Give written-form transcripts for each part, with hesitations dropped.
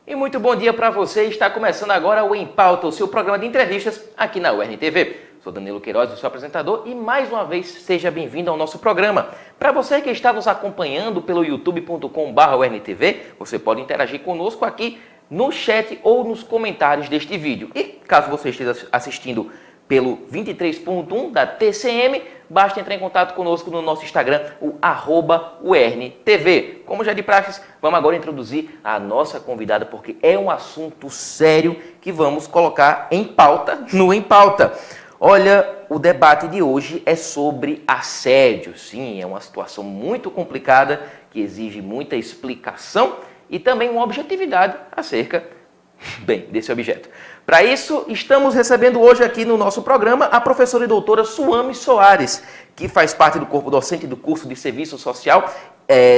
E muito bom dia para você. Está começando agora o Em Pauta, o seu programa de entrevistas aqui na UERN-TV. Sou Danilo Queiroz, o seu apresentador, e mais uma vez seja bem-vindo ao nosso programa. Para você que está nos acompanhando pelo youtube.com/UERN-TV, você pode interagir conosco aqui no chat ou nos comentários deste vídeo. E caso você esteja assistindo pelo 23.1 da TCM, basta entrar em contato conosco no nosso Instagram, o @UERN-TV. Como já de praxe, vamos agora introduzir a nossa convidada, porque é um assunto sério que vamos colocar em pauta, no Em Pauta. Olha, o debate de hoje é sobre assédio. Sim, é uma situação muito complicada, que exige muita explicação e também uma objetividade acerca, desse objeto. Para isso, estamos recebendo hoje aqui no nosso programa a professora e doutora Suame Soares, que faz parte do corpo docente do curso de Serviço Social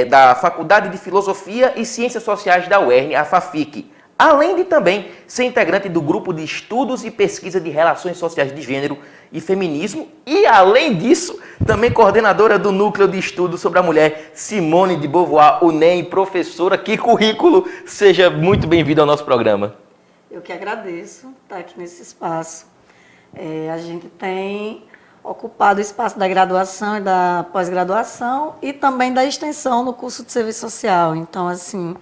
da Faculdade de Filosofia e Ciências Sociais da UERN, a FAFIC. Além de também ser integrante do grupo de estudos e pesquisa de relações sociais de gênero e feminismo e, além disso, também coordenadora do Núcleo de Estudos sobre a Mulher, Simone de Beauvoir, UNEM, professora. Que currículo! Seja muito bem-vindo ao nosso programa. Eu que agradeço estar aqui nesse espaço. A gente tem ocupado o espaço da graduação e da pós-graduação e também da extensão no curso de Serviço Social. Então, assim,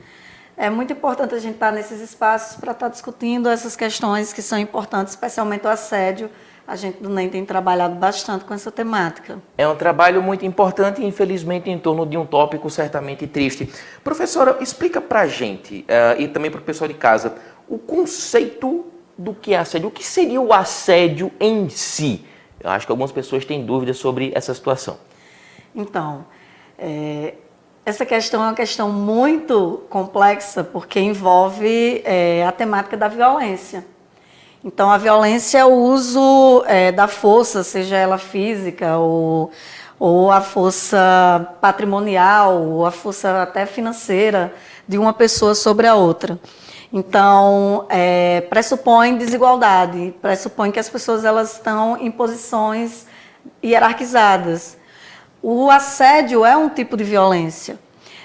é muito importante a gente estar nesses espaços para estar discutindo essas questões que são importantes, especialmente o assédio. A gente do NEM tem trabalhado bastante com essa temática. É um trabalho muito importante e, infelizmente, em torno de um tópico certamente triste. Professora, explica para a gente, e também para o pessoal de casa, o conceito do que é assédio. O que seria o assédio em si? Eu acho que algumas pessoas têm dúvidas sobre essa situação. Então, essa questão é uma questão muito complexa, porque envolve a temática da violência. Então, a violência é o uso da força, seja ela física ou a força patrimonial, ou a força até financeira de uma pessoa sobre a outra. Então, pressupõe desigualdade, pressupõe que as pessoas elas estão em posições hierarquizadas. O assédio é um tipo de violência,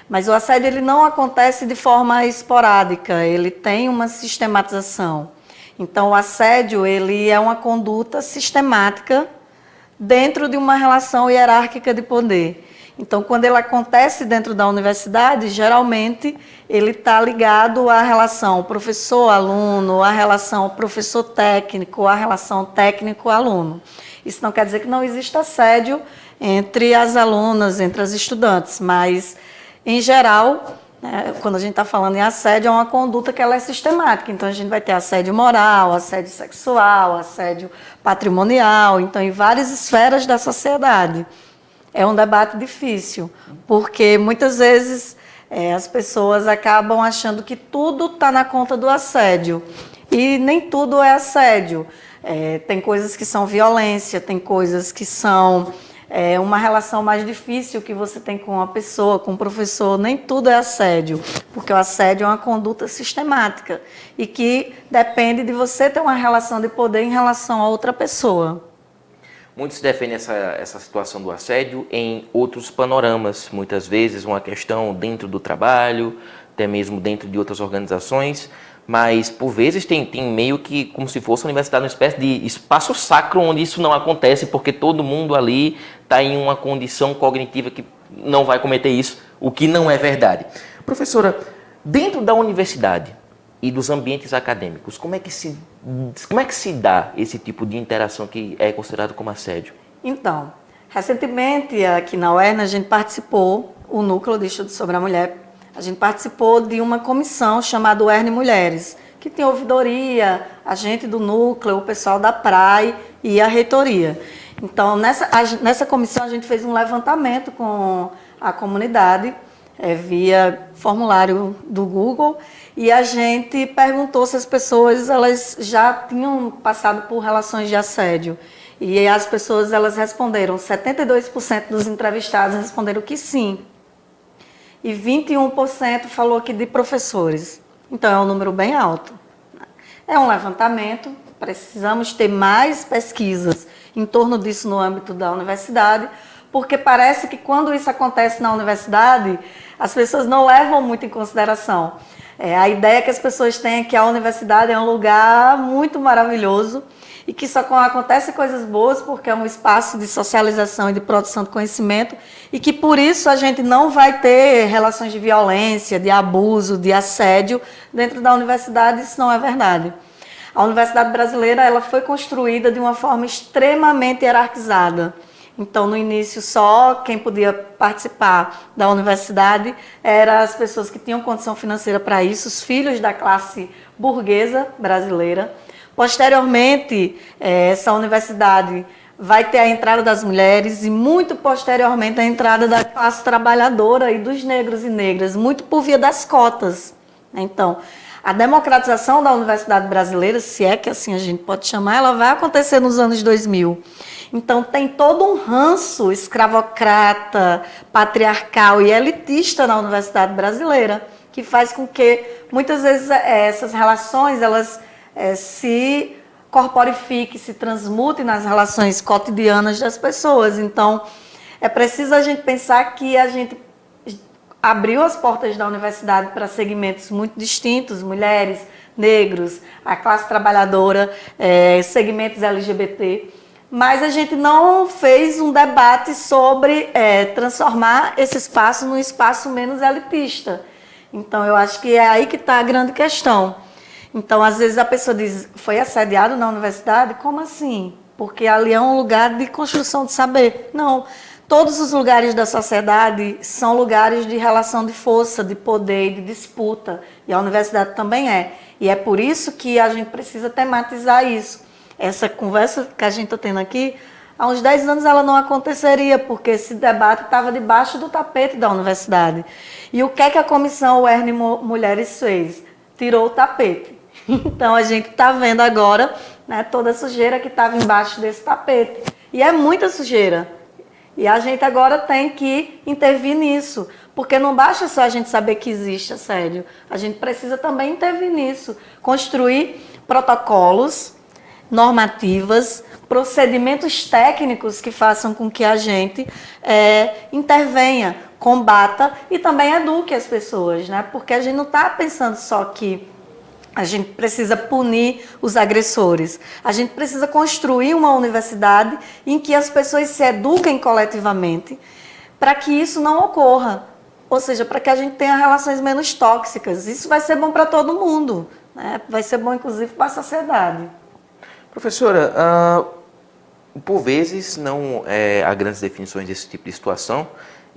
mas o assédio ele não acontece de forma esporádica, ele tem uma sistematização. Então, o assédio ele é uma conduta sistemática dentro de uma relação hierárquica de poder. Então, quando ele acontece dentro da universidade, geralmente ele está ligado à relação professor-aluno, à relação professor-técnico, à relação técnico-aluno. Isso não quer dizer que não exista assédio entre as alunas, entre as estudantes, mas, em geral, quando a gente está falando em assédio, é uma conduta que ela é sistemática. Então, a gente vai ter assédio moral, assédio sexual, assédio patrimonial, então, em várias esferas da sociedade. É um debate difícil, porque muitas vezes as pessoas acabam achando que tudo está na conta do assédio, e nem tudo é assédio. Tem coisas que são violência, tem coisas que são uma relação mais difícil que você tem com uma pessoa, com um professor. Nem tudo é assédio, porque o assédio é uma conduta sistemática e que depende de você ter uma relação de poder em relação a outra pessoa. Muitos defendem essa situação do assédio em outros panoramas, muitas vezes uma questão dentro do trabalho, até mesmo dentro de outras organizações, mas por vezes tem meio que como se fosse a universidade uma espécie de espaço sacro onde isso não acontece, porque todo mundo ali está em uma condição cognitiva que não vai cometer isso, o que não é verdade. Professora, dentro da universidade e dos ambientes acadêmicos, como é que se dá esse tipo de interação que é considerado como assédio? Então, recentemente aqui na UERN a gente participou, o Núcleo de Estudos sobre a Mulher, a gente participou de uma comissão chamada UERN Mulheres, que tem ouvidoria, a gente do núcleo, o pessoal da PRAE e a reitoria. Então, nessa comissão a gente fez um levantamento com a comunidade, via formulário do Google, e a gente perguntou se as pessoas elas já tinham passado por relações de assédio. E as pessoas elas responderam, 72% dos entrevistados responderam que sim. E 21% falou que de professores. Então, é um número bem alto. É um levantamento, precisamos ter mais pesquisas em torno disso no âmbito da universidade, porque parece que quando isso acontece na universidade, as pessoas não levam muito em consideração. A ideia que as pessoas têm é que a universidade é um lugar muito maravilhoso e que só acontecem coisas boas porque é um espaço de socialização e de produção de conhecimento e que por isso a gente não vai ter relações de violência, de abuso, de assédio dentro da universidade. Isso não é verdade. A universidade brasileira ela foi construída de uma forma extremamente hierarquizada. Então, no início, só quem podia participar da universidade eram as pessoas que tinham condição financeira para isso, os filhos da classe burguesa brasileira. Posteriormente, essa universidade vai ter a entrada das mulheres e, muito posteriormente, a entrada da classe trabalhadora e dos negros e negras, muito por via das cotas. Então, a democratização da universidade brasileira, se é que assim a gente pode chamar, ela vai acontecer nos anos 2000. Então, tem todo um ranço escravocrata, patriarcal e elitista na universidade brasileira, que faz com que, muitas vezes, essas relações elas se corporifiquem, se transmutem nas relações cotidianas das pessoas. Então, é preciso a gente pensar que a gente abriu as portas da universidade para segmentos muito distintos, mulheres, negros, a classe trabalhadora, segmentos LGBT, mas a gente não fez um debate sobre transformar esse espaço num espaço menos elitista. Então, eu acho que é aí que está a grande questão. Então, às vezes a pessoa diz, foi assediado na universidade? Como assim? Porque ali é um lugar de construção de saber. Não. Todos os lugares da sociedade são lugares de relação de força, de poder e de disputa. E a universidade também é. E é por isso que a gente precisa tematizar isso. Essa conversa que a gente está tendo aqui, há uns 10 anos ela não aconteceria, porque esse debate estava debaixo do tapete da universidade. E o que é que a Comissão UERN Mulheres fez? Tirou o tapete. Então, a gente está vendo agora, né, toda a sujeira que estava embaixo desse tapete. E é muita sujeira. E a gente agora tem que intervir nisso, porque não basta só a gente saber que existe assédio, a gente precisa também intervir nisso, construir protocolos, normativas, procedimentos técnicos que façam com que a gente intervenha, combata e também eduque as pessoas, né? Porque a gente não está pensando só que a gente precisa punir os agressores. A gente precisa construir uma universidade em que as pessoas se eduquem coletivamente para que isso não ocorra. Ou seja, para que a gente tenha relações menos tóxicas. Isso vai ser bom para todo mundo, né? Vai ser bom, inclusive, para a sociedade. Professora, por vezes não há grandes definições desse tipo de situação.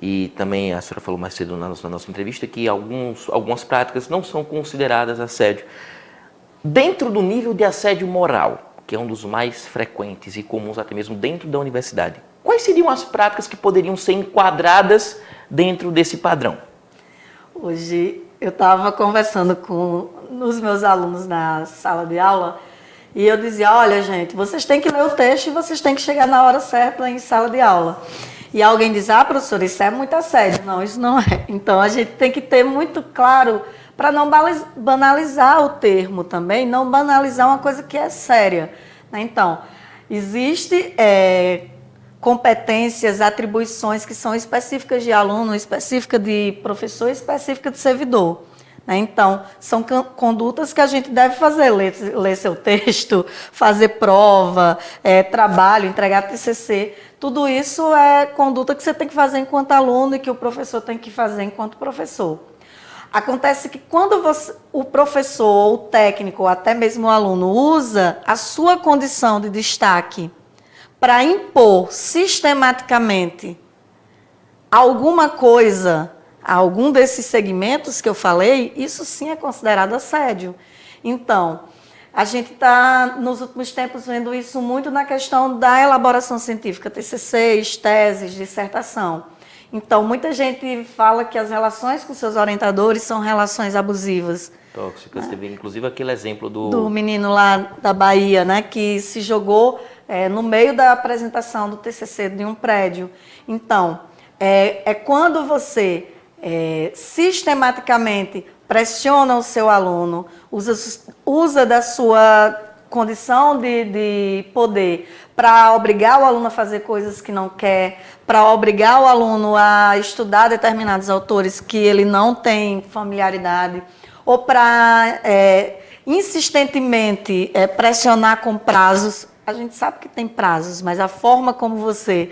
E também a senhora falou mais cedo na nossa entrevista que algumas práticas não são consideradas assédio. Dentro do nível de assédio moral, que é um dos mais frequentes e comuns até mesmo dentro da universidade, quais seriam as práticas que poderiam ser enquadradas dentro desse padrão? Hoje eu estava conversando com os meus alunos na sala de aula e eu dizia, olha gente, vocês têm que ler o texto e vocês têm que chegar na hora certa em sala de aula. E alguém diz, professora, isso é muito assédio. Não, isso não é. Então, a gente tem que ter muito claro, para não banalizar o termo também, não banalizar uma coisa que é séria. Então, existem competências, atribuições que são específicas de aluno, específicas de professor, específicas de servidor. Então, são condutas que a gente deve fazer, ler seu texto, fazer prova, trabalho, entregar TCC. Tudo isso é conduta que você tem que fazer enquanto aluno e que o professor tem que fazer enquanto professor. Acontece que quando o professor, ou o técnico, ou até mesmo o aluno, usa a sua condição de destaque para impor sistematicamente alguma coisa a algum desses segmentos que eu falei, isso sim é considerado assédio. Então, a gente está, nos últimos tempos, vendo isso muito na questão da elaboração científica, TCCs, teses, dissertação. Então, muita gente fala que as relações com seus orientadores são relações abusivas. Tóxicas. Teve, inclusive, aquele exemplo do menino lá da Bahia, né, que se jogou no meio da apresentação do TCC de um prédio. Então, quando você sistematicamente pressiona o seu aluno, usa da sua condição de poder para obrigar o aluno a fazer coisas que não quer, para obrigar o aluno a estudar determinados autores que ele não tem familiaridade, ou para insistentemente pressionar com prazos. A gente sabe que tem prazos, mas a forma como você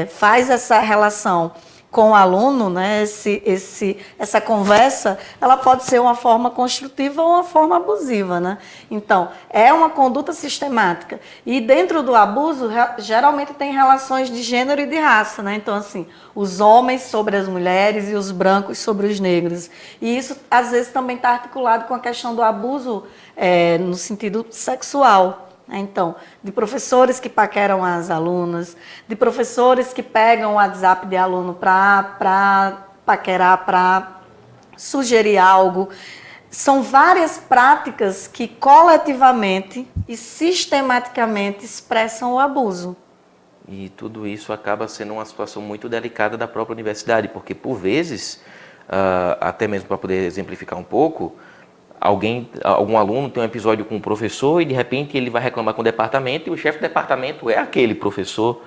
faz essa relação com o aluno, né, essa conversa, ela pode ser uma forma construtiva ou uma forma abusiva, né? Então, é uma conduta sistemática. E dentro do abuso, geralmente tem relações de gênero e de raça, né? Então, assim, os homens sobre as mulheres e os brancos sobre os negros. E isso, às vezes, também está articulado com a questão do abuso no sentido sexual. Então, de professores que paqueram as alunas, de professores que pegam o WhatsApp de aluno para paquerar, para sugerir algo. São várias práticas que coletivamente e sistematicamente expressam o abuso. E tudo isso acaba sendo uma situação muito delicada da própria universidade, porque, por vezes, até mesmo para poder exemplificar um pouco, algum aluno tem um episódio com um professor e de repente ele vai reclamar com o departamento e o chefe do departamento é aquele professor.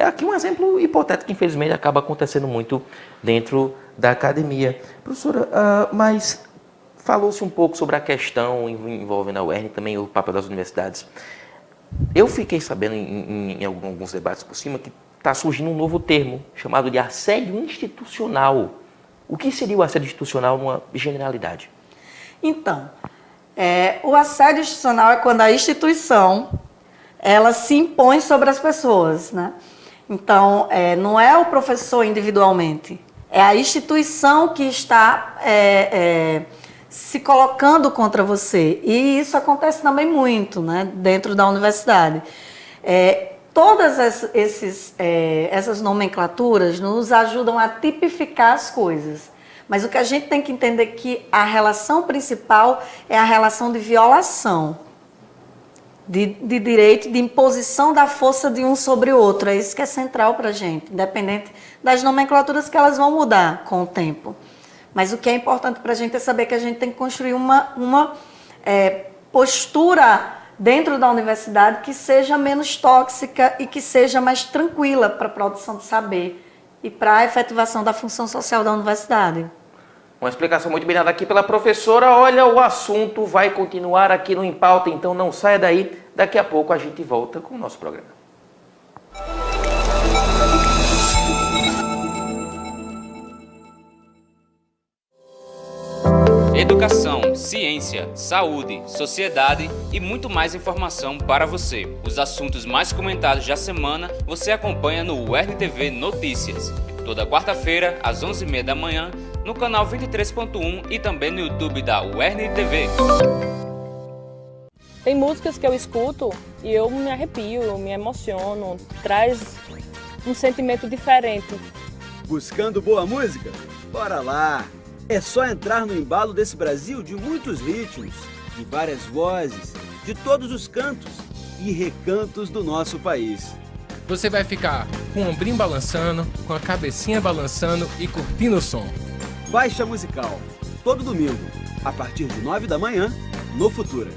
Aqui um exemplo hipotético que infelizmente acaba acontecendo muito dentro da academia. Professora, mas falou-se um pouco sobre a questão envolvendo a UERN e também o papel das universidades. Eu fiquei sabendo em alguns debates por cima que está surgindo um novo termo chamado de assédio institucional. O que seria o assédio institucional numa generalidade? Então, o assédio institucional é quando a instituição ela se impõe sobre as pessoas, né? Então, não é o professor individualmente, é a instituição que está se colocando contra você. E isso acontece também muito, né, dentro da universidade. Todas essas nomenclaturas nos ajudam a tipificar as coisas. Mas o que a gente tem que entender é que a relação principal é a relação de violação, de direito, de imposição da força de um sobre o outro. É isso que é central para a gente, independente das nomenclaturas que elas vão mudar com o tempo. Mas o que é importante para a gente é saber que a gente tem que construir uma postura dentro da universidade que seja menos tóxica e que seja mais tranquila para a produção de saber e para a efetivação da função social da universidade. Uma explicação muito bem dada aqui pela professora. Olha, o assunto vai continuar aqui no Em Pauta, então não saia daí. Daqui a pouco a gente volta com o nosso programa. Educação, ciência, saúde, sociedade e muito mais informação para você. Os assuntos mais comentados da semana você acompanha no UERN TV Notícias. Toda quarta-feira, às 11h30 da manhã, no canal 23.1 e também no YouTube da UERN TV. Tem músicas que eu escuto e eu me arrepio, eu me emociono, traz um sentimento diferente. Buscando boa música? Bora lá! É só entrar no embalo desse Brasil de muitos ritmos, de várias vozes, de todos os cantos e recantos do nosso país. Você vai ficar com o ombrinho balançando, com a cabecinha balançando e curtindo o som. Faixa Musical, todo domingo, a partir de 9 da manhã, no Futura.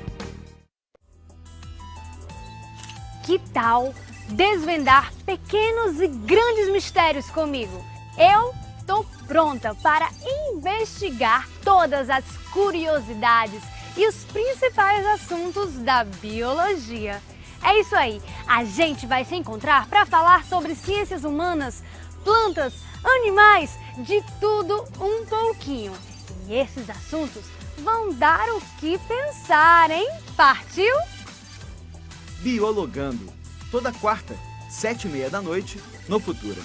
Que tal desvendar pequenos e grandes mistérios comigo? Eu estou pronta para investigar todas as curiosidades e os principais assuntos da biologia. É isso aí, a gente vai se encontrar para falar sobre ciências humanas, plantas, animais, de tudo um pouquinho. E esses assuntos vão dar o que pensar, hein? Partiu? Biologando, toda quarta, 7h30 da noite, no Futura.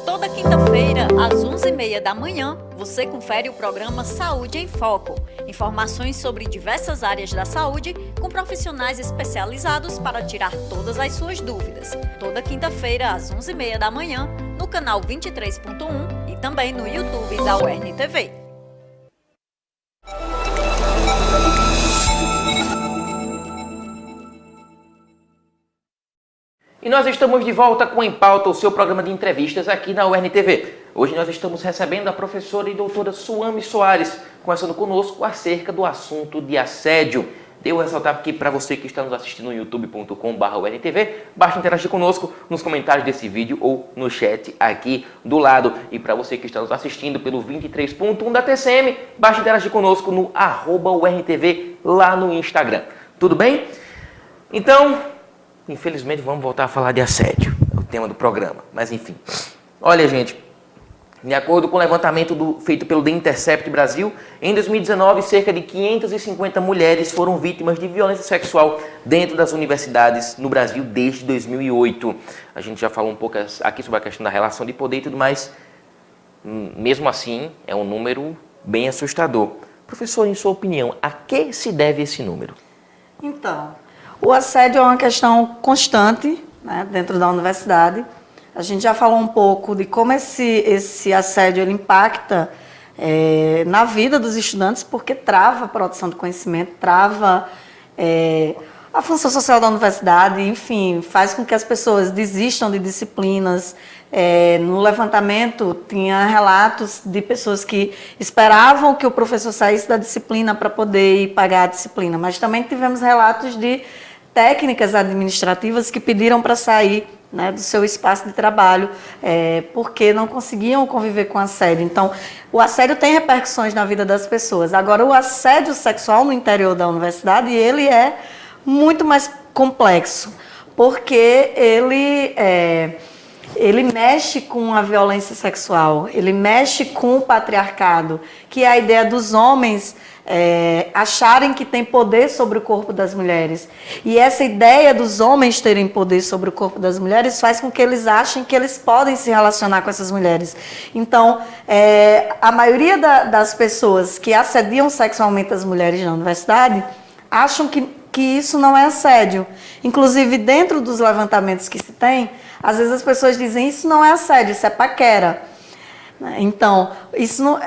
Toda quinta-feira, às 11h30 da manhã, você confere o programa Saúde em Foco. Informações sobre diversas áreas da saúde, com profissionais especializados para tirar todas as suas dúvidas. Toda quinta-feira, às 11h30 da manhã, no canal 23.1 e também no YouTube da UERN TV. E nós estamos de volta com Em Pauta, o seu programa de entrevistas aqui na UERN-TV. Hoje nós estamos recebendo a professora e doutora Suame Soares, conversando conosco acerca do assunto de assédio. Devo ressaltar aqui para você que está nos assistindo no youtube.com/UERN-TV, basta interagir conosco nos comentários desse vídeo ou no chat aqui do lado. E para você que está nos assistindo pelo 23.1 da TCM, basta interagir conosco no @UERN-TV lá no Instagram. Tudo bem? Então, infelizmente vamos voltar a falar de assédio, é o tema do programa. Mas enfim, olha gente, de acordo com o levantamento feito pelo The Intercept Brasil, em 2019, cerca de 550 mulheres foram vítimas de violência sexual dentro das universidades no Brasil desde 2008. A gente já falou um pouco aqui sobre a questão da relação de poder e tudo mais. Mesmo assim, é um número bem assustador. Professor, em sua opinião, a que se deve esse número? Então, o assédio é uma questão constante, né, dentro da universidade. A gente já falou um pouco de como esse assédio ele impacta na vida dos estudantes, porque trava a produção de conhecimento, trava a função social da universidade, enfim, faz com que as pessoas desistam de disciplinas. No levantamento, tinha relatos de pessoas que esperavam que o professor saísse da disciplina para poder ir pagar a disciplina, mas também tivemos relatos de técnicas administrativas que pediram para sair, né, do seu espaço de trabalho, porque não conseguiam conviver com assédio. Então, o assédio tem repercussões na vida das pessoas. Agora, o assédio sexual no interior da universidade, ele é muito mais complexo, porque ele mexe com a violência sexual, ele mexe com o patriarcado, que é a ideia dos homens acharem que tem poder sobre o corpo das mulheres. E essa ideia dos homens terem poder sobre o corpo das mulheres faz com que eles achem que eles podem se relacionar com essas mulheres. Então, a maioria das pessoas que assediam sexualmente as mulheres na universidade acham que isso não é assédio. Inclusive, dentro dos levantamentos que se tem, às vezes as pessoas dizem isso não é assédio, isso é paquera. Então, isso não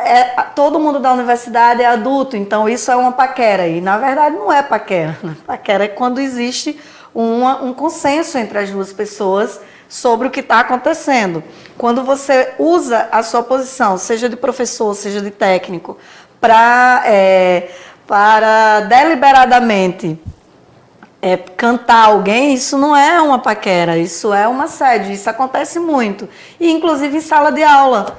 todo mundo da universidade é adulto, então isso é uma paquera. E, na verdade, não é paquera. Paquera é quando existe um consenso entre as duas pessoas sobre o que está acontecendo. Quando você usa a sua posição, seja de professor, seja de técnico, para deliberadamente cantar alguém, isso não é uma paquera, isso é um assédio, isso acontece muito. E inclusive em sala de aula.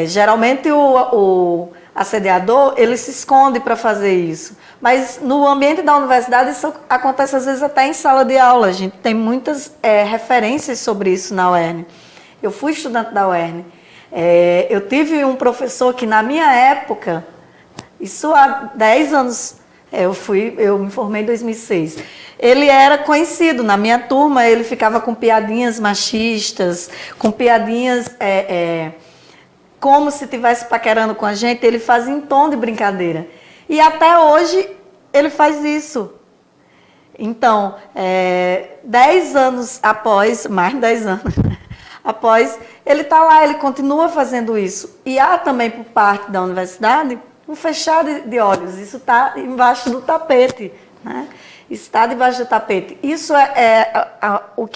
Geralmente o assediador, ele se esconde para fazer isso. Mas no ambiente da universidade isso acontece às vezes até em sala de aula. A gente tem muitas referências sobre isso na UERN. Eu fui estudante da UERN. Eu tive um professor que na minha época, isso há 10 anos, eu me formei em 2006. Ele era conhecido na minha turma, ele ficava com piadinhas machistas, com piadinhas como se estivesse paquerando com a gente, ele fazia em tom de brincadeira. E até hoje ele faz isso. Então, 10 anos após, mais de 10 anos após, ele está lá, ele continua fazendo isso. E há também por parte da universidade um fechar de olhos, isso está embaixo do tapete, né? Está debaixo do tapete. Isso o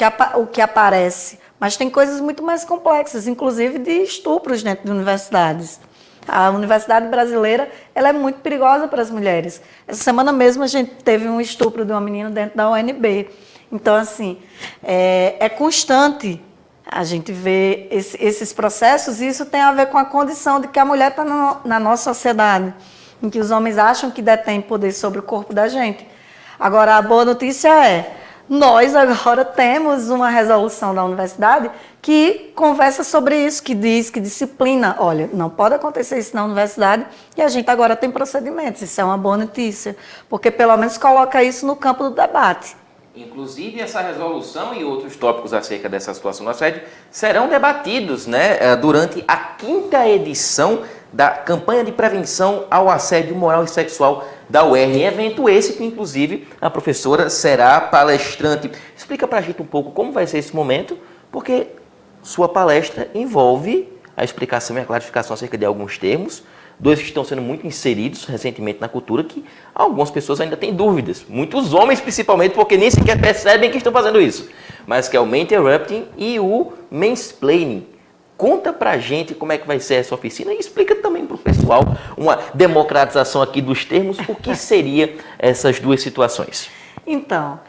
que aparece, mas tem coisas muito mais complexas, inclusive de estupros dentro de universidades. A universidade brasileira ela é muito perigosa para as mulheres. Essa semana mesmo a gente teve um estupro de uma menina dentro da UNB. Então, assim, é constante a gente vê esses processos, e isso tem a ver com a condição de que a mulher está na nossa sociedade, em que os homens acham que detêm poder sobre o corpo da gente. Agora, a boa notícia nós agora temos uma resolução da universidade que conversa sobre isso, que diz, que disciplina. Olha, não pode acontecer isso na universidade, e a gente agora tem procedimentos. Isso é uma boa notícia, porque pelo menos coloca isso no campo do debate. Inclusive, essa resolução e outros tópicos acerca dessa situação do assédio serão debatidos, né, durante a 5ª edição da campanha de prevenção ao assédio moral e sexual da UERN. Evento esse que, inclusive, a professora será palestrante. Explica para a gente um pouco como vai ser esse momento, porque sua palestra envolve a explicação e a clarificação acerca de alguns termos, dois que estão sendo muito inseridos recentemente na cultura, que algumas pessoas ainda têm dúvidas, muitos homens principalmente, porque nem sequer percebem que estão fazendo isso, mas que é o maninterrupting e o mansplaining. Conta pra gente como é que vai ser essa oficina e explica também pro pessoal uma democratização aqui dos termos, o que seria essas duas situações. Então,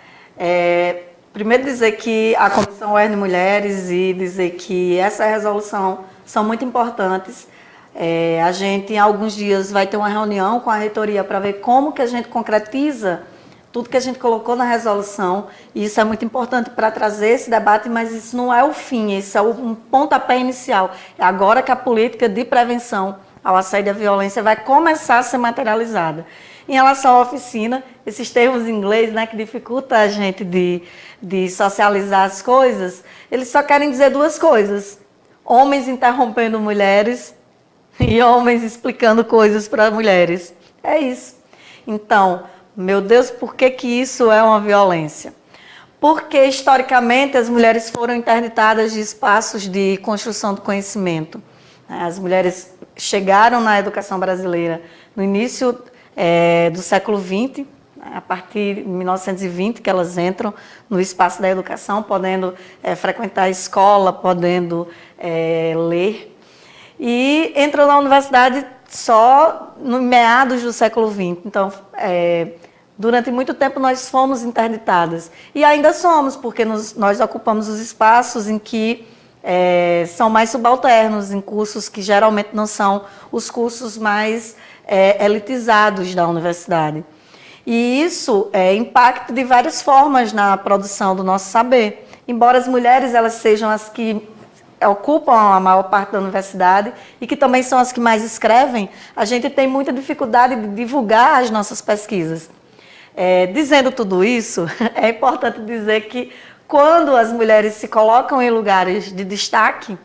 primeiro dizer que a Comissão UERN Mulheres e dizer que essa resolução são muito importantes. A gente, em alguns dias, vai ter uma reunião com a reitoria para ver como que a gente concretiza tudo que a gente colocou na resolução. E isso é muito importante para trazer esse debate, mas isso não é o fim, isso é um pontapé inicial. É agora que a política de prevenção ao assédio e à violência vai começar a ser materializada. Em relação à oficina, esses termos em inglês, né, que dificulta a gente de socializar as coisas, eles só querem dizer duas coisas: homens interrompendo mulheres e homens explicando coisas para mulheres. É isso. Então, meu Deus, por que isso é uma violência? Porque, historicamente, as mulheres foram interditadas de espaços de construção do conhecimento. As mulheres chegaram na educação brasileira no início do século XX, a partir de 1920, que elas entram no espaço da educação, podendo frequentar a escola, podendo ler. E entram na universidade só no meados do século XX. Então, durante muito tempo nós fomos interditadas. E ainda somos, porque nós ocupamos os espaços em que são mais subalternos, em cursos que geralmente não são os cursos mais elitizados da universidade. E isso impacta de várias formas na produção do nosso saber. Embora as mulheres elas sejam as que ocupam a maior parte da universidade e que também são as que mais escrevem, a gente tem muita dificuldade de divulgar as nossas pesquisas. Dizendo tudo isso, é importante dizer que quando as mulheres se colocam em lugares de destaque,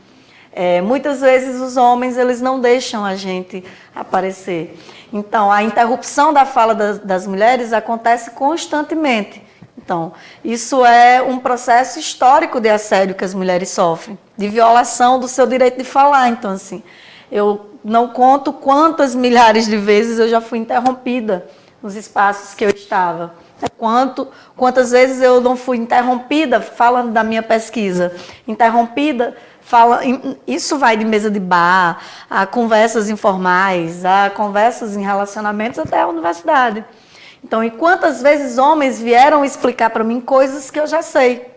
muitas vezes os homens eles não deixam a gente aparecer. Então, a interrupção da fala das mulheres acontece constantemente. Então, isso é um processo histórico de assédio que as mulheres sofrem, de violação do seu direito de falar. Então, assim, eu não conto quantas milhares de vezes eu já fui interrompida nos espaços que eu estava. Quantas vezes eu não fui interrompida falando da minha pesquisa, interrompida. Isso vai de mesa de bar, a conversas informais, a conversas em relacionamentos até a universidade. Então, e quantas vezes homens vieram explicar para mim coisas que eu já sei,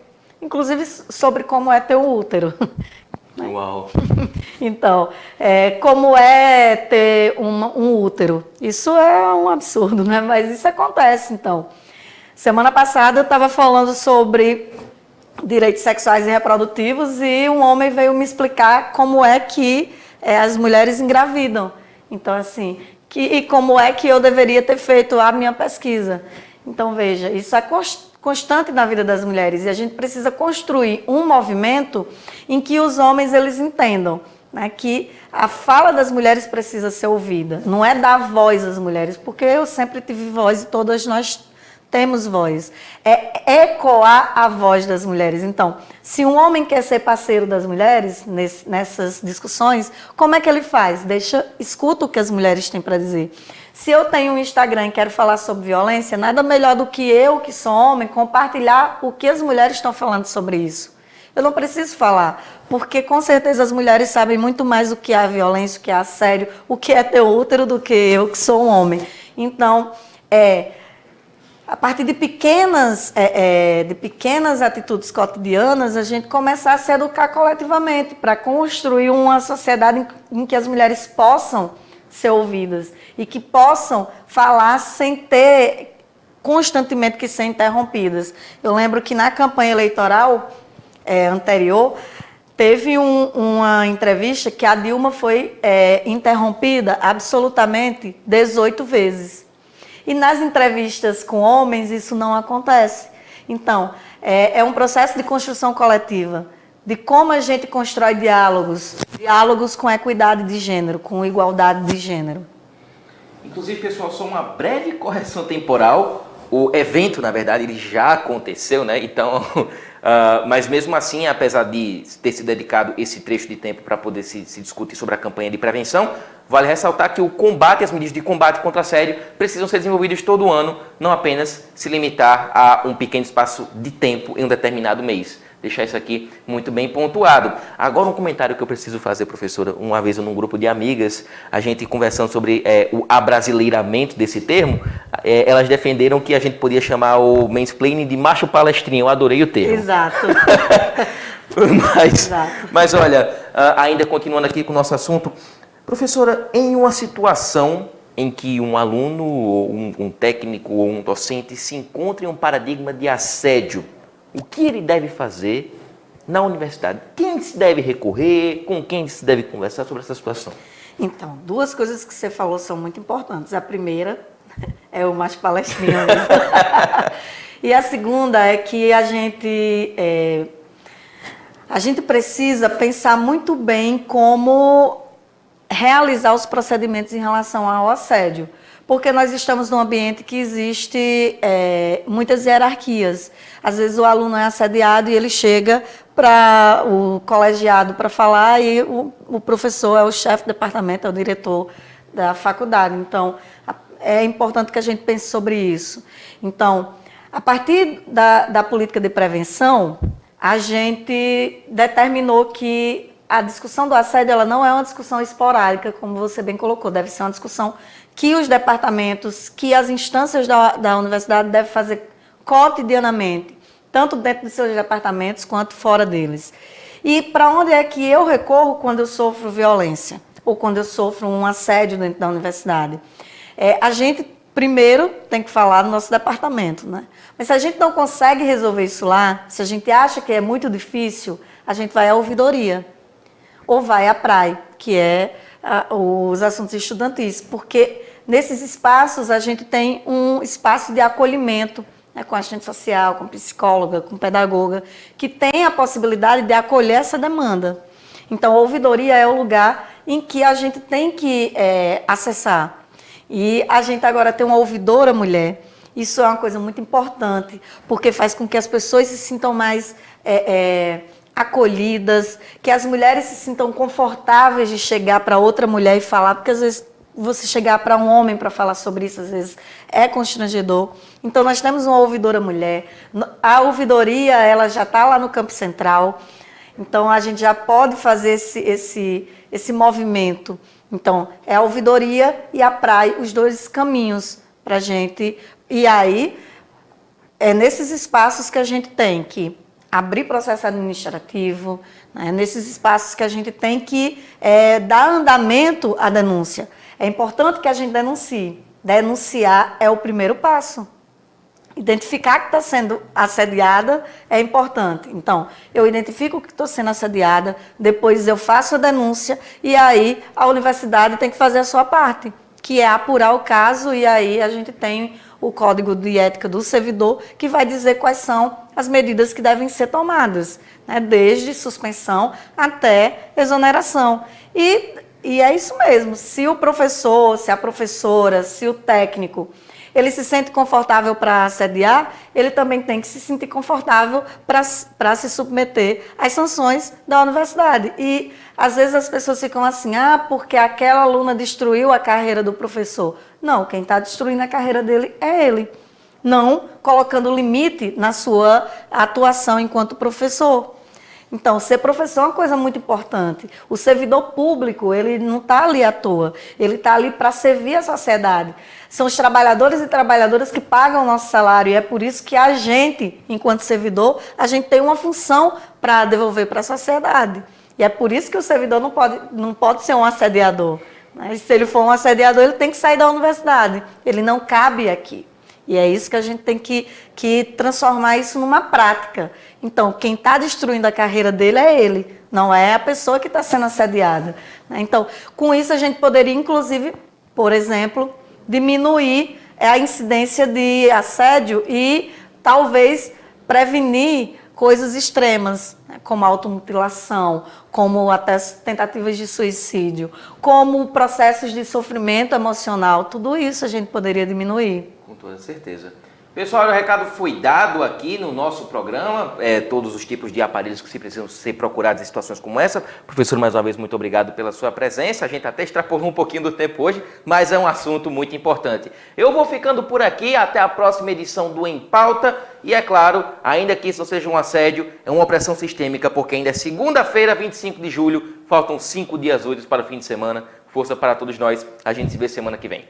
inclusive sobre como é ter um útero. Uau! Então, como é ter um útero? Isso é um absurdo, né? Mas isso acontece, então. Semana passada eu estava falando sobre direitos sexuais e reprodutivos e um homem veio me explicar como é que as mulheres engravidam. Então, assim, e como é que eu deveria ter feito a minha pesquisa. Então, veja, isso é constante na vida das mulheres e a gente precisa construir um movimento em que os homens eles entendam, né, que a fala das mulheres precisa ser ouvida. Não é dar voz às mulheres, porque eu sempre tive voz e todas nós temos voz. É ecoar a voz das mulheres. Então, se um homem quer ser parceiro das mulheres nessas discussões, como é que ele faz? Escuta o que as mulheres têm para dizer. Se eu tenho um Instagram e quero falar sobre violência, nada melhor do que eu, que sou homem, compartilhar o que as mulheres estão falando sobre isso. Eu não preciso falar, porque com certeza as mulheres sabem muito mais o que é a violência, o que é assédio, o que é ter útero do que eu, que sou um homem. Então, a partir de pequenas atitudes cotidianas, a gente começar a se educar coletivamente para construir uma sociedade em que as mulheres possam ser ouvidas e que possam falar sem ter constantemente que ser interrompidas. Eu lembro que na campanha eleitoral anterior, teve uma entrevista que a Dilma foi interrompida absolutamente 18 vezes. E nas entrevistas com homens isso não acontece. Então, é um processo de construção coletiva, de como a gente constrói diálogos com equidade de gênero, com igualdade de gênero. Inclusive, pessoal, só uma breve correção temporal. O evento, na verdade, ele já aconteceu, né? Então, Mas mesmo assim, apesar de ter se dedicado esse trecho de tempo para poder se discutir sobre a campanha de prevenção, vale ressaltar que o combate, as medidas de combate contra assédio precisam ser desenvolvidas todo ano, não apenas se limitar a um pequeno espaço de tempo em um determinado mês. Deixar isso aqui muito bem pontuado. Agora um comentário que eu preciso fazer, professora. Uma vez num grupo de amigas, a gente conversando sobre o abrasileiramento desse termo, elas defenderam que a gente podia chamar o mansplaining de macho palestrinho. Eu adorei o termo. Exato. Mas olha, ainda continuando aqui com o nosso assunto, professora, em uma situação em que um aluno, ou um técnico ou um docente se encontra em um paradigma de assédio, o que ele deve fazer na universidade? Quem se deve recorrer? Com quem se deve conversar sobre essa situação? Então, duas coisas que você falou são muito importantes. A primeira é o macho palestrinho. E a segunda é que a gente precisa pensar muito bem como realizar os procedimentos em relação ao assédio. Porque nós estamos num ambiente que existe muitas hierarquias. Às vezes o aluno é assediado e ele chega para o colegiado para falar e o professor é o chefe do departamento, é o diretor da faculdade. Então, é importante que a gente pense sobre isso. Então, a partir da política de prevenção, a gente determinou que a discussão do assédio ela não é uma discussão esporádica, como você bem colocou, deve ser uma discussão que os departamentos, que as instâncias da universidade devem fazer cotidianamente, tanto dentro dos seus departamentos quanto fora deles. E para onde é que eu recorro quando eu sofro violência ou quando eu sofro um assédio dentro da universidade? A gente primeiro tem que falar no nosso departamento, né? Mas se a gente não consegue resolver isso lá, se a gente acha que é muito difícil, a gente vai à ouvidoria ou vai à PRAE, que é os assuntos estudantis, porque nesses espaços a gente tem um espaço de acolhimento, né, com assistente social, com psicóloga, com pedagoga, que tem a possibilidade de acolher essa demanda. Então, a ouvidoria é o lugar em que a gente tem que acessar. E a gente agora tem uma ouvidora mulher. Isso é uma coisa muito importante, porque faz com que as pessoas se sintam mais acolhidas, que as mulheres se sintam confortáveis de chegar para outra mulher e falar, porque às vezes você chegar para um homem para falar sobre isso, às vezes é constrangedor. Então, nós temos uma ouvidora mulher. A ouvidoria, ela já está lá no Campo Central, então a gente já pode fazer esse movimento. Então, é a ouvidoria e a PRAE, os dois caminhos para a gente. E aí, é nesses espaços que a gente tem que abrir processo administrativo, né? Nesses espaços que a gente tem que dar andamento à denúncia. É importante que a gente denuncie. Denunciar é o primeiro passo. Identificar que está sendo assediada é importante. Então, eu identifico que estou sendo assediada, depois eu faço a denúncia e aí a universidade tem que fazer a sua parte, que é apurar o caso, e aí a gente tem o Código de Ética do Servidor, que vai dizer quais são as medidas que devem ser tomadas, né, desde suspensão até exoneração. E é isso mesmo, se o professor, se a professora, se o técnico, ele se sente confortável para assediar, ele também tem que se sentir confortável para se submeter às sanções da universidade. E, às vezes, as pessoas ficam assim, porque aquela aluna destruiu a carreira do professor. Não, quem está destruindo a carreira dele é ele. Não colocando limite na sua atuação enquanto professor. Então, ser professor é uma coisa muito importante. O servidor público, ele não está ali à toa. Ele está ali para servir a sociedade. São os trabalhadores e trabalhadoras que pagam o nosso salário. E é por isso que a gente, enquanto servidor, a gente tem uma função para devolver para a sociedade. E é por isso que o servidor não pode ser um assediador. Né? Se ele for um assediador, ele tem que sair da universidade. Ele não cabe aqui. E é isso que a gente tem que transformar isso numa prática. Então, quem está destruindo a carreira dele é ele, não é a pessoa que está sendo assediada. Então, com isso a gente poderia, inclusive, por exemplo, diminuir a incidência de assédio e talvez prevenir coisas extremas, né, como automutilação, como até tentativas de suicídio, como processos de sofrimento emocional. Tudo isso a gente poderia diminuir. Com toda certeza. Pessoal, o recado foi dado aqui no nosso programa, todos os tipos de aparelhos que precisam ser procurados em situações como essa. Professor, mais uma vez, muito obrigado pela sua presença. A gente até extrapolou um pouquinho do tempo hoje, mas é um assunto muito importante. Eu vou ficando por aqui, até a próxima edição do Em Pauta. E é claro, ainda que isso seja um assédio, é uma opressão sistêmica, porque ainda é segunda-feira, 25 de julho, faltam 5 dias úteis para o fim de semana. Força para todos nós, a gente se vê semana que vem.